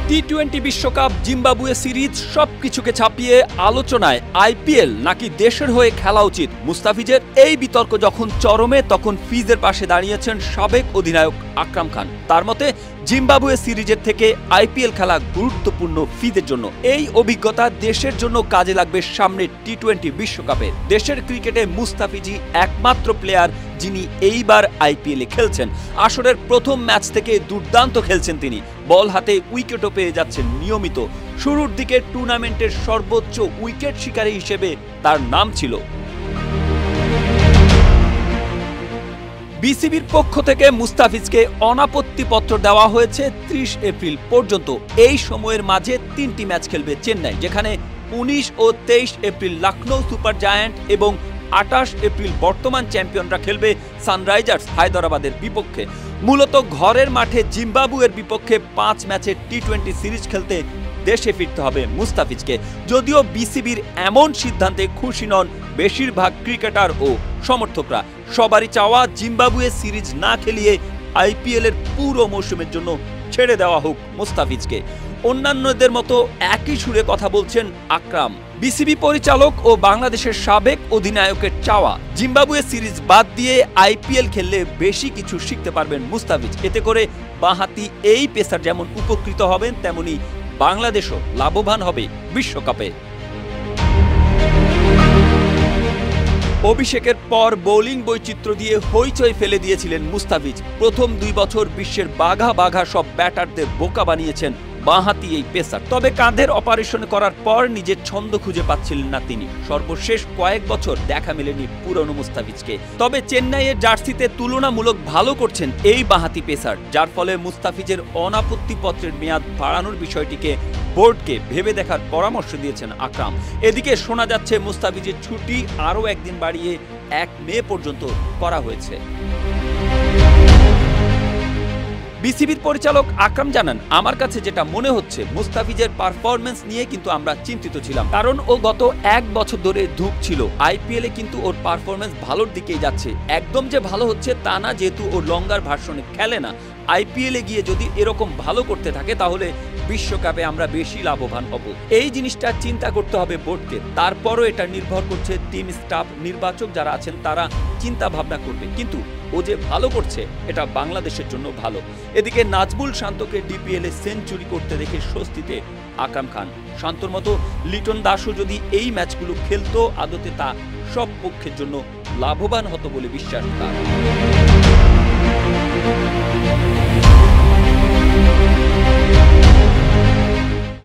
টি-20 বিশ্বকাপ, Zimbabwe series সবকিছুকে ছাপিয়ে আলোচনায় আইপিএল নাকি দেশের হয়ে খেলা উচিত মুস্তাফিজের। এই বিতর্ক যখন চরমে তখন ফিজের পাশে দাঁড়িয়েছেন সাবেক অধিনায়ক আকরাম খান। তার মতে জিম্বাবুয়ে সিরিজের থেকে আইপিএল খেলা গুরুত্বপূর্ণ ফিজের জন্য। এই অভিজ্ঞতা দেশের জন্য কাজে লাগবে সামনের টি-20 বিশ্বকাপে। দেশের ক্রিকেটে মুস্তাফিজই একমাত্র প্লেয়ার যিনি এইবার আইপিএলে খেলছেন। আসরের প্রথম ম্যাচ থেকে দুর্দান্ত খেলছেন তিনি, বল হাতে উইকেটও পেয়ে যাচ্ছেন নিয়মিত। শুরুর দিকে টুর্নামেন্টের সর্বোচ্চ উইকেট শিকারী হিসেবে তার নাম ছিল। বিসিবির পক্ষ থেকে মুস্তাফিজকে অনাপত্তিপত্র দেওয়া হয়েছে 30 এপ্রিল পর্যন্ত। এই সময়ের মাঝে 3টি ম্যাচ খেলবে চেন্নাই, যেখানে 19 ও 23 এপ্রিল লখনৌ সুপার জায়ান্ট এবং 28 এপ্রিল বর্তমান চ্যাম্পিয়নরা খেলবে সানরাইজার্স হায়দরাবাদের বিপক্ষে। মূলত ঘরের মাঠে জিম্বাবুয়ের বিপক্ষে 5 ম্যাচের টি-20 সিরিজ খেলতে দেশে ফিরতে হবে মুস্তাফিজকে। যদিও বিসিবির এমন সিদ্ধান্তে খুশি নন বেশিরভাগ ক্রিকেটার ও সমর্থকরা। সবারই চাওয়া জিম্বাবুয়ে সিরিজ না খেলিয়ে আইপিএল এর পুরো মৌসুমের জন্য ছেড়ে দেওয়া হোক মুস্তাফিজকে। অন্যান্যদের মতো একই সুরে কথা বলছেন আকরাম। বিসিবি পরিচালক ও বাংলাদেশের সাবেক অধিনায়কের চাওয়া, জিম্বাবুয়ে সিরিজ বাদ দিয়ে আইপিএল খেললে বেশি কিছু শিখতে পারবেন মুস্তাফিজ। এতে করে বাঁহাতি এই পেসার যেমন উপকৃত হবেন, তেমনি বাংলাদেশও লাভবান হবে বিশ্বকাপে। অভিষেকের পর বোলিং বৈচিত্র্য দিয়ে হইচই ফেলে দিয়েছিলেন মুস্তাফিজ। প্রথম 2 বছর বিশ্বের বাঘা বাঘা সব ব্যাটারদের বোকা বানিয়েছেন বাঁহাতি এই পেসার। তবে কাঁধের অপারেশন করার পর নিজের ছন্দ খুঁজে পাচ্ছিলেন না তিনি। সর্বশেষ কয়েক বছর দেখা মেলেনি পুরনো মুস্তাফিজকে। তবে চেন্নাইয়ের জার্সিতে তুলনামূলক ভালো করছেন এই বাঁহাতি পেসার, যার ফলে মুস্তাফিজের অনাপত্তিপত্রের মেয়াদ বাড়ানোর বিষয়টিকে বোর্ডকে ভেবে দেখার পরামর্শ দিয়েছেন আকরাম। এদিকে শোনা যাচ্ছে মুস্তাফিজের ছুটি আরও একদিন বাড়িয়ে 1 মে পর্যন্ত করা হয়েছে। বিসিবির পরিচালক আকরাম জানান, আমার কাছে যেটা মনে হচ্ছে মুস্তাফিজের পারফরমেন্স নিয়ে কিন্তু আমরা চিন্তিত ছিলাম, কারণ ও গত 1 বছর ধরে ধুঁকছিল। আইপিএলে কিন্তু ওর পারফরমেন্স ভালোর দিকেই যাচ্ছে। একদম যে ভালো হচ্ছে তা না, যেহেতু ও লঙ্গার ভার্সনে খেলে না। আইপিএলে গিয়ে যদি এরকম ভালো করতে থাকে তাহলে বিশ্বকাপে আমরা বেশি লাভবান হব। এই জিনিসটা চিন্তা করতে হবে বোর্ডকে। তারপরও এটা নির্ভর করছে টিম স্টাফ, নির্বাচক যারা আছেন তারা চিন্তা ভাবনা করবে। কিন্তু ও যে ভালো করছে এটা বাংলাদেশের জন্য ভালো। এদিকে নাজমুল শান্তকে ডিপিএল এ সেঞ্চুরি করতে দেখে স্বস্তিতে আকরাম খান। শান্তর মতো লিটন দাসও যদি এই ম্যাচগুলো খেলতো, আদতে তা সব পক্ষের জন্য লাভবান হতো বলে বিশ্বাস তার।